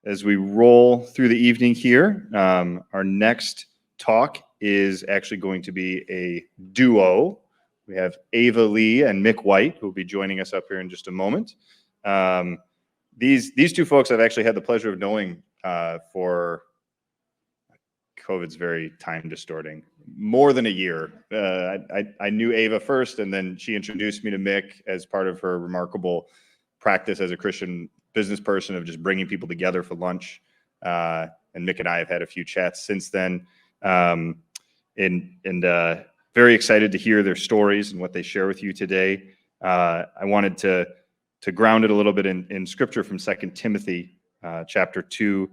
as we roll through the evening here, our next talk is actually going to be a duo. We have Ava Lee and Mick White, who will be joining us up here in just a moment. These two folks I've actually had the pleasure of knowing for COVID's very time distorting, more than a year. I knew Ava first, and then she introduced me to Mick as part of her remarkable practice as a Christian business person of just bringing people together for lunch. And Mick and I have had a few chats since then. Very excited to hear their stories and what they share with you today. I wanted to ground it a little bit in scripture from 2 Timothy chapter 2,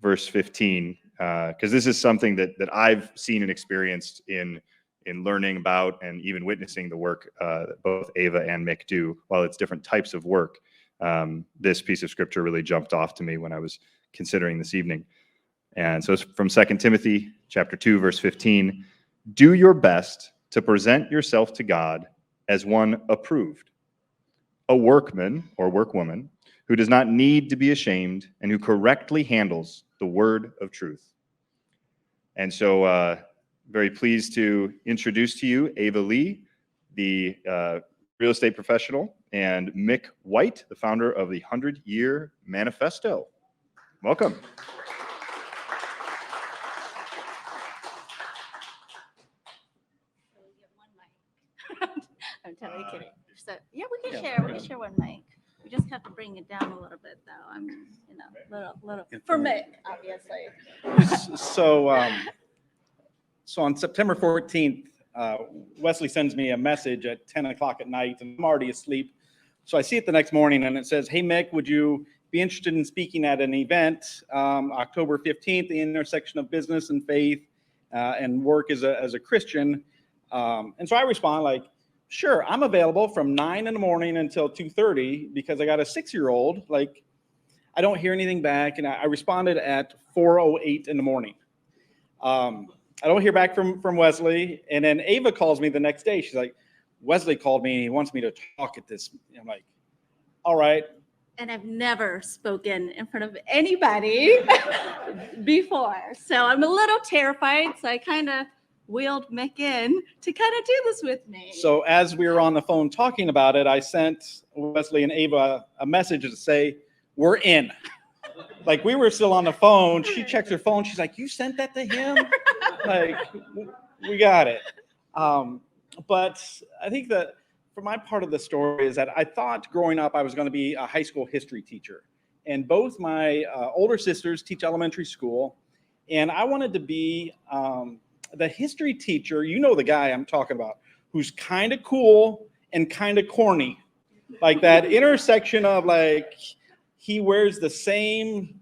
verse 15, because this is something that I've seen and experienced in learning about and even witnessing the work that both Ava and Mick do. While it's different types of work, this piece of scripture really jumped off to me when I was considering this evening. And so it's from 2 Timothy chapter 2, verse 15. Do your best to present yourself to God as one approved, a workman or workwoman who does not need to be ashamed and who correctly handles the word of truth. And so very pleased to introduce to you Ava Lee, the real estate professional, and Mick White, the founder of the 100-Year Manifesto. Welcome. I'm totally kidding. So yeah, we can share. We can share one mic. We just have to bring it down a little bit, though. I'm, little for Mick, obviously. So on September 14th, Wesley sends me a message at 10 o'clock at night, and I'm already asleep. So I see it the next morning, and it says, "Hey Mick, would you be interested in speaking at an event October 15th, the intersection of business and faith and work as a Christian?" And so I respond like, "Sure, I'm available from 9 in the morning until 2:30 because I got a 6-year-old. Like, I don't hear anything back." And I responded at 4:08 in the morning. I don't hear back from Wesley. And then Ava calls me the next day. She's like, "Wesley called me and he wants me to talk at this." I'm like, "All right." And I've never spoken in front of anybody before. So I'm a little terrified. So I kind of wheeled Mick in to kind of do this with me. So as we were on the phone talking about it, I sent Wesley and Ava a message to say, "We're in." Like, we were still on the phone. She checks her phone. She's like, "You sent that to him?" Like, we got it. But I think that for my part of the story is that I thought growing up I was going to be a high school history teacher. And both my older sisters teach elementary school. And I wanted to be the history teacher, you know the guy I'm talking about, who's kind of cool and kind of corny. Like that intersection of like, he wears the same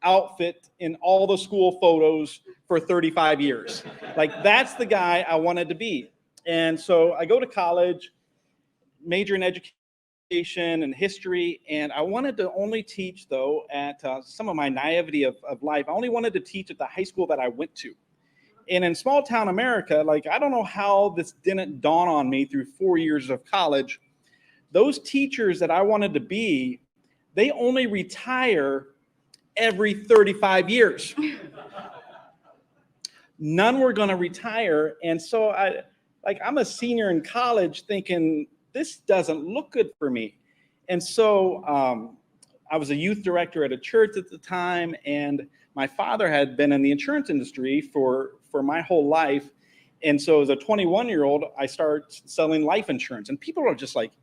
outfit in all the school photos for 35 years. Like, that's the guy I wanted to be. And so I go to college, major in education and history, and I wanted to only teach, though, at some of my naivety of life. I only wanted to teach at the high school that I went to. And in small town America, like, I don't know how this didn't dawn on me through 4 years of college. Those teachers that I wanted to be, they only retire every 35 years. None were going to retire. And so I'm a senior in college thinking, this doesn't look good for me. And so I was a youth director at a church at the time, and my father had been in the insurance industry for my whole life. And so as a 21-year-old, I started selling life insurance. And people are just like,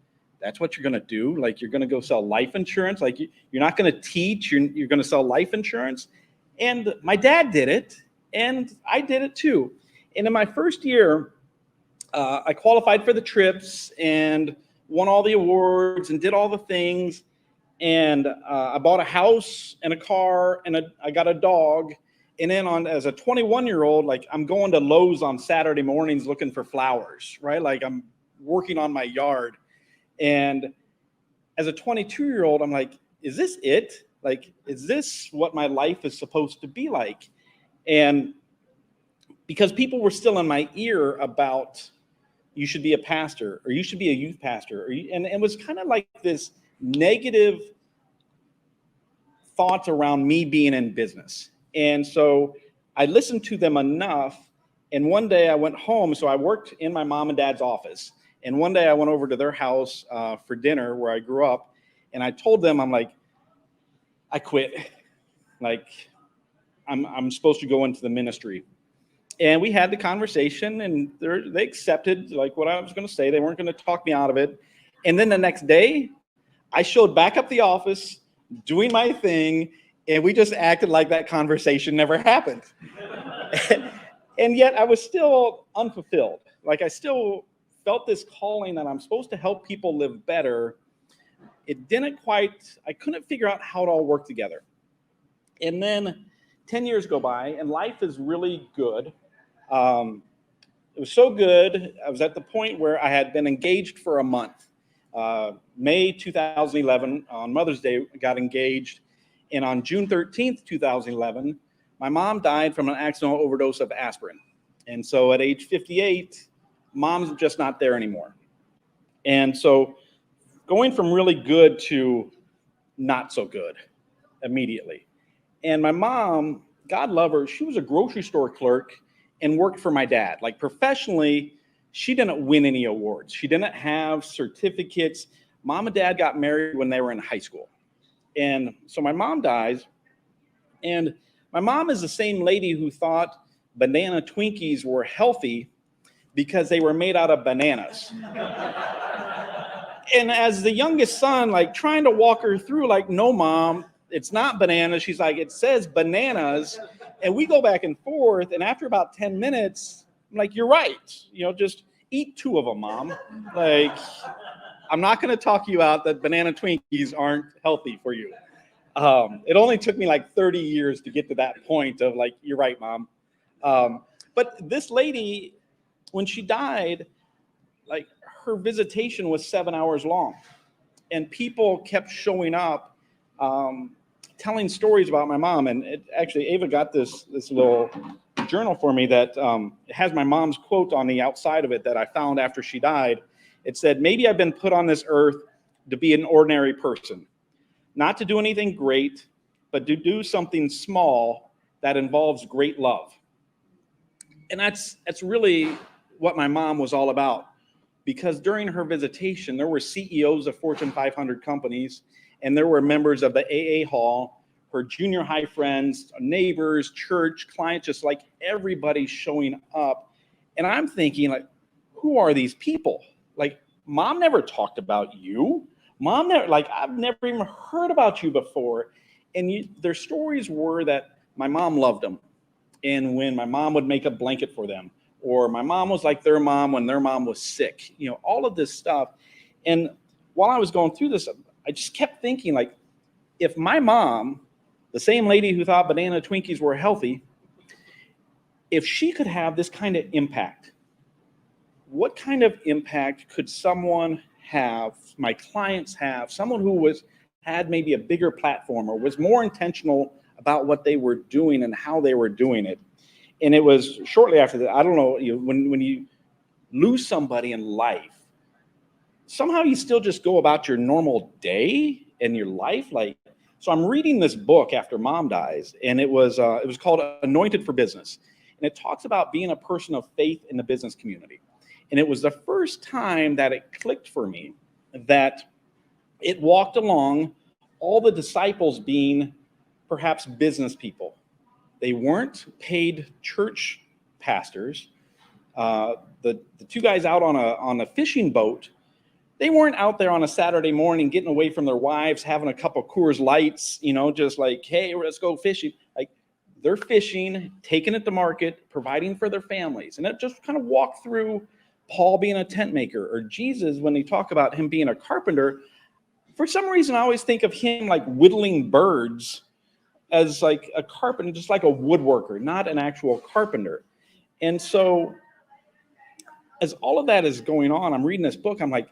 "That's what you're going to do? Like, you're going to go sell life insurance? Like, you're not going to teach, you're going to sell life insurance?" And my dad did it, and I did it too. And in my first year, I qualified for the trips and won all the awards and did all the things. And I bought a house and a car, and I got a dog. And then as a 21-year-old, like, I'm going to Lowe's on Saturday mornings looking for flowers, right? Like, I'm working on my yard. And as a 22-year-old, I'm like, is this it? Like, is this what my life is supposed to be like? And because people were still in my ear about, you should be a pastor, or you should be a youth pastor, and it was kind of like this negative thoughts around me being in business. And so I listened to them enough. And one day I went home. So I worked in my mom and dad's office. And one day I went over to their house for dinner where I grew up. And I told them, I'm like, I quit. Like, I'm supposed to go into the ministry. And we had the conversation, and they accepted like what I was going to say. They weren't going to talk me out of it. And then the next day, I showed back up the office, doing my thing, and we just acted like that conversation never happened. And yet I was still unfulfilled. Like, I still felt this calling that I'm supposed to help people live better. It didn't quite, I couldn't figure out how it all worked together. And then 10 years go by, and life is really good. It was so good, I was at the point where I had been engaged for a month. May 2011, on Mother's Day, I got engaged. And on June 13th, 2011, my mom died from an accidental overdose of aspirin. And so at age 58, mom's just not there anymore. And so going from really good to not so good immediately. And my mom, God love her, she was a grocery store clerk and worked for my dad. Like, professionally, she didn't win any awards. She didn't have certificates. Mom and dad got married when they were in high school. And so my mom dies, and my mom is the same lady who thought banana Twinkies were healthy because they were made out of bananas. And as the youngest son, like, trying to walk her through, like, no, Mom, it's not bananas. She's like, it says bananas. And we go back and forth. And after about 10 minutes, I'm like, you're right. You know, just eat 2 of them, Mom. Like, I'm not going to talk you out that banana Twinkies aren't healthy for you. It only took me like 30 years to get to that point of like, you're right, Mom. But this lady, when she died, like, her visitation was 7 hours long. And people kept showing up, telling stories about my mom. And actually, Ava got this little journal for me that it has my mom's quote on the outside of it that I found after she died. It said, maybe I've been put on this earth to be an ordinary person, not to do anything great, but to do something small that involves great love. And that's really what my mom was all about. Because during her visitation, there were CEOs of Fortune 500 companies, and there were members of the AA hall, her junior high friends, neighbors, church, clients, just like everybody showing up. And I'm thinking, like, who are these people? Like, Mom never talked about you. Mom never, like, I've never even heard about you before. And their stories were that my mom loved them. And when my mom would make a blanket for them, or my mom was like their mom when their mom was sick, you know, all of this stuff. And while I was going through this, I just kept thinking, like, if my mom, the same lady who thought banana Twinkies were healthy, if she could have this kind of impact, what kind of impact could someone have, my clients have, someone who had maybe a bigger platform or was more intentional about what they were doing and how they were doing it? And it was shortly after that, I don't know, when you lose somebody in life, somehow you still just go about your normal day and your life. Like, so I'm reading this book after Mom dies, and it was called Anointed for Business. And it talks about being a person of faith in the business community. And it was the first time that it clicked for me that it walked along all the disciples being perhaps business people. They weren't paid church pastors. The 2 guys out on a fishing boat, they weren't out there on a Saturday morning getting away from their wives, having a couple Coors Lights, you know, just like, hey, let's go fishing. Like, they're fishing, taking it to market, providing for their families. And it just kind of walked through Paul being a tent maker, or Jesus when they talk about him being a carpenter. For some reason, I always think of him like whittling birds as like a carpenter, just like a woodworker, not an actual carpenter. And so as all of that is going on, I'm reading this book, I'm like,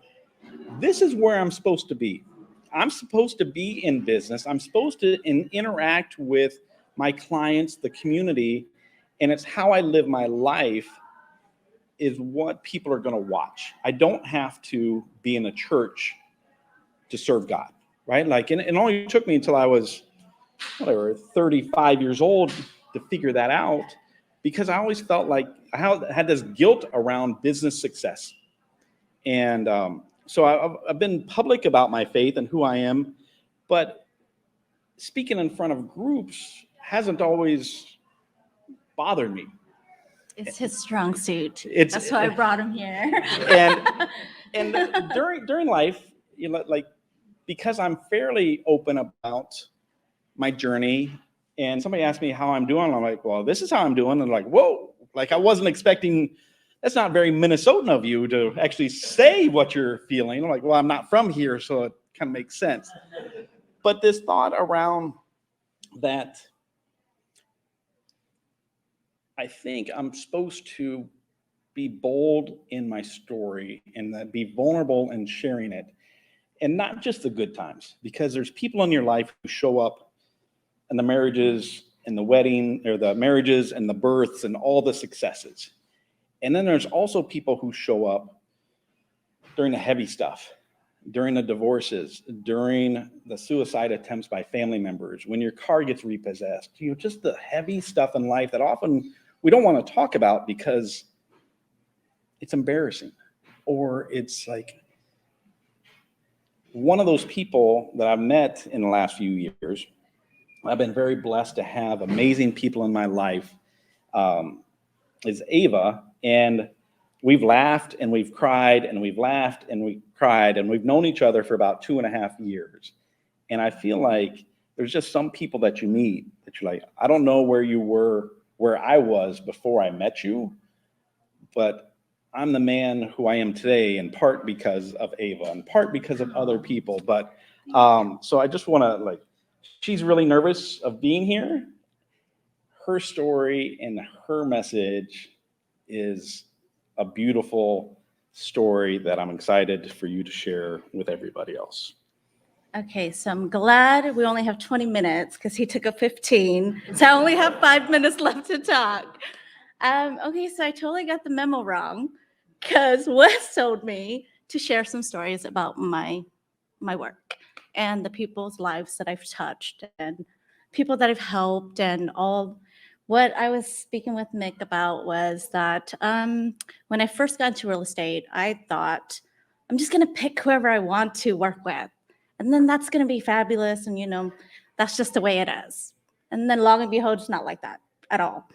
this is where I'm supposed to be. I'm supposed to be in business. I'm supposed to interact with my clients, the community, and it's how I live my life is what people are going to watch. I don't have to be in a church to serve God, right? Like, and it only took me until I was whatever, 35 years old to figure that out, because I always felt like I had this guilt around business success. And so I've been public about my faith and who I am, but speaking in front of groups hasn't always bothered me. It's his strong suit. It's- That's why I brought him here. And during life, like, because I'm fairly open about my journey, and somebody asked me how I'm doing, I'm like, well, this is how I'm doing. And like, whoa, like I wasn't expecting. That's not very Minnesotan of you to actually say what you're feeling. I'm like, well, I'm not from here, so it kind of makes sense. But this thought around that, I think I'm supposed to be bold in my story and that be vulnerable in sharing it, and not just the good times, because there's people in your life who show up in the marriages and the wedding, or the marriages and the births and all the successes. And then there's also people who show up during the heavy stuff, during the divorces, during the suicide attempts by family members, when your car gets repossessed, just the heavy stuff in life that often we don't want to talk about because it's embarrassing, or it's like, one of those people that I've met in the last few years. I've been very blessed to have amazing people in my life, is Ava. And we've laughed and we've cried and we've laughed and we've cried, and we've known each other for about 2.5 years. And I feel like there's just some people that you meet that you're like, I don't know where you were, where I was before I met you, but I'm the man who I am today, in part because of Ava, in part because of other people. But so I just want to, like, she's really nervous of being here. Her story and her message is a beautiful story that I'm excited for you to share with everybody else. Okay, so I'm glad we only have 20 minutes because he took a 15. So I only have 5 minutes left to talk. Okay, so I totally got the memo wrong, because Wes told me to share some stories about my work and the people's lives that I've touched and people that I've helped. And all what I was speaking with Mick about was that when I first got into real estate, I thought I'm just going to pick whoever I want to work with. And then that's going to be fabulous. And, that's just the way it is. And then long and behold, it's not like that at all.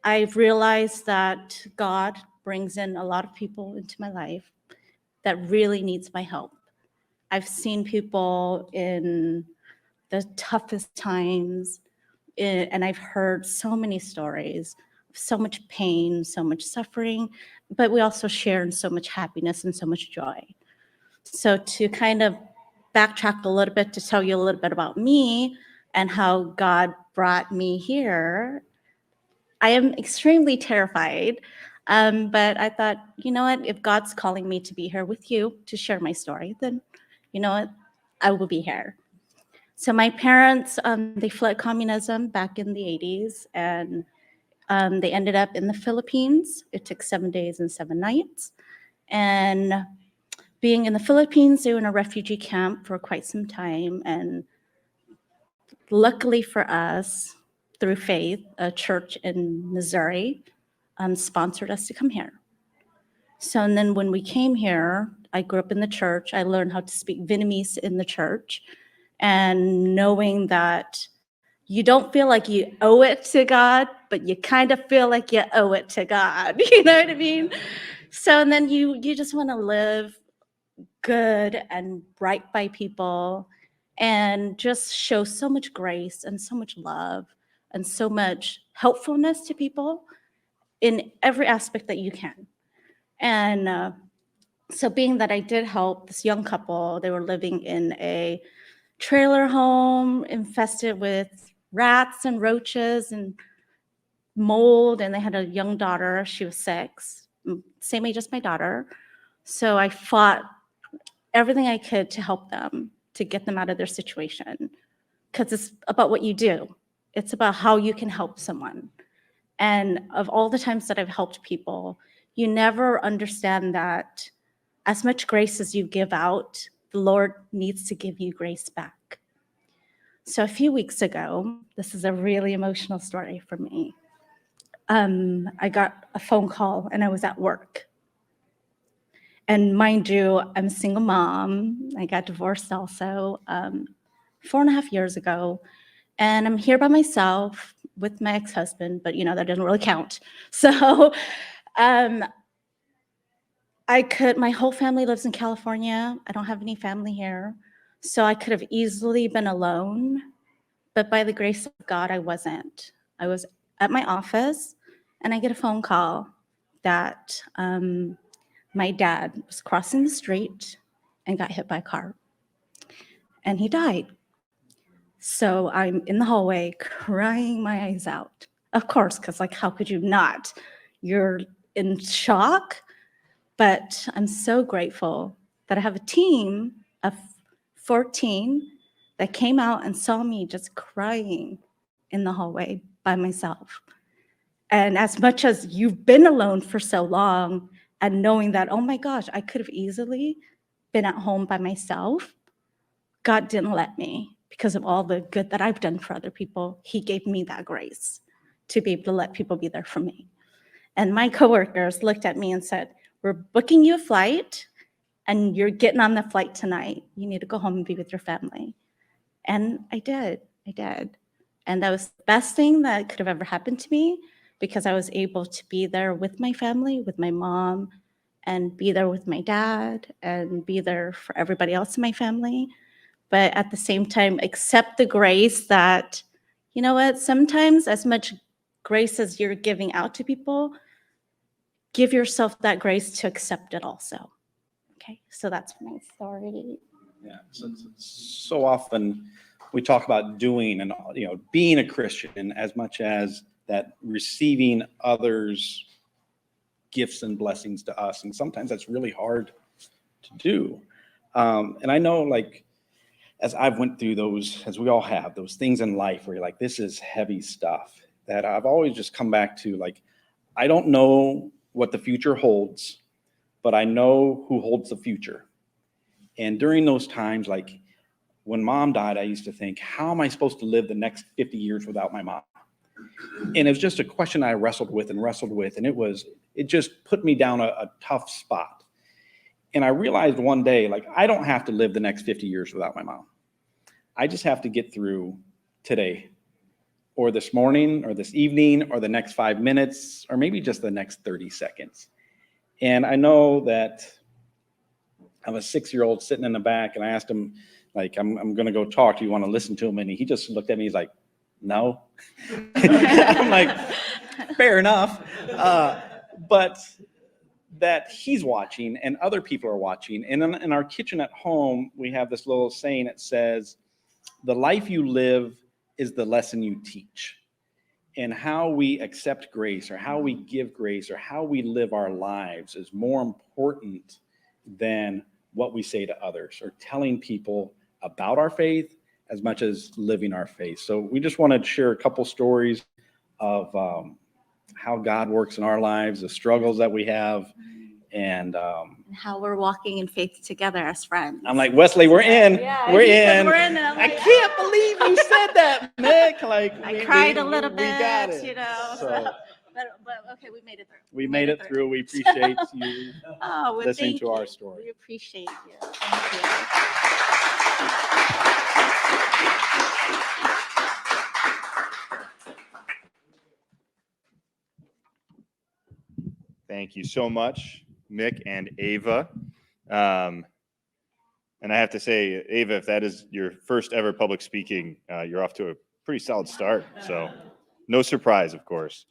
I've realized that God brings in a lot of people into my life that really needs my help. I've seen people in the toughest times, and I've heard so many stories of so much pain, so much suffering, but we also share in so much happiness and so much joy. So to kind of backtrack a little bit to tell you a little bit about me and how God brought me here, I am extremely terrified, but I thought, you know what, if God's calling me to be here with you to share my story, then you know what, I will be here. So my parents, they fled communism back in the 80s, and they ended up in the Philippines. It took 7 days and 7 nights. And being in the Philippines, they were in a refugee camp for quite some time. And luckily for us, through faith, a church in Missouri sponsored us to come here. So, and then when we came here, I grew up in the church. I learned how to speak Vietnamese in the church. And knowing that you don't feel like you owe it to God, but you kind of feel like you owe it to God. You know what I mean? So, and then you just want to live good and right by people and just show so much grace and so much love and so much helpfulness to people in every aspect that you can. And so being that I did help this young couple, they were living in a trailer home infested with rats and roaches and mold, and they had a young daughter. She was 6, same age as my daughter. So I fought everything I could to help them, to get them out of their situation, because it's about what you do. It's about how you can help someone. And of all the times that I've helped people, you never understand that as much grace as you give out, the Lord needs to give you grace back. So a few weeks ago, this is a really emotional story for me. I got a phone call and I was at work. And mind you, I'm a single mom. I got divorced also 4.5 years ago. And I'm here by myself with my ex-husband, but that doesn't really count. So my whole family lives in California. I don't have any family here. So I could have easily been alone, but by the grace of God, I wasn't. I was at my office and I get a phone call that my dad was crossing the street and got hit by a car and he died. So I'm in the hallway crying my eyes out. Of course, because how could you not? You're in shock. But I'm so grateful that I have a team of 14 that came out and saw me just crying in the hallway by myself. And as much as you've been alone for so long and knowing that, oh my gosh, I could have easily been at home by myself, God didn't let me because of all the good that I've done for other people. He gave me that grace to be able to let people be there for me. And my coworkers looked at me and said, we're booking you a flight and you're getting on the flight tonight. You need to go home and be with your family. And I did. And that was the best thing that could have ever happened to me because I was able to be there with my family, with my mom, and be there with my dad and be there for everybody else in my family. But at the same time, accept the grace that, you know what, sometimes as much grace as you're giving out to people, give yourself that grace to accept it also. Okay, so that's my story. Yeah, so often we talk about doing and being a Christian as much as that receiving others' gifts and blessings to us, and sometimes that's really hard to do. And I know, as I've went through those, as we all have, those things in life where you're like, this is heavy stuff, that I've always just come back to, I don't know what the future holds, but I know who holds the future. And during those times, when mom died, I used to think, how am I supposed to live the next 50 years without my mom? And it was just a question I wrestled with, and it just put me down a tough spot. And I realized one day, I don't have to live the next 50 years without my mom. I just have to get through today, or this morning, or this evening, or the next 5 minutes, or maybe just the next 30 seconds. And I know that I have a 6-year-old sitting in the back, and I asked him, I'm going to go talk. Do you want to listen to him? And he just looked at me. He's like, no. I'm like, fair enough. But that he's watching and other people are watching. And in our kitchen at home, we have this little saying that says, the life you live is the lesson you teach. And how we accept grace, or how we give grace, or how we live our lives is more important than what we say to others, or telling people about our faith as much as living our faith. So we just want to share a couple stories of how God works in our lives, the struggles that we have, and how we're walking in faith together as friends. I'm like, Wesley, we're in. Yeah, we're he said in. We're in, and I'm I like, can't believe you said that, Mick. I cried a little bit, we got it. But okay, we made it through. We made it through. We appreciate you listening to our story. We appreciate you. Thank you. Thank you so much, Mick and Ava. And I have to say, Ava, if that is your first ever public speaking, you're off to a pretty solid start. So no surprise, of course.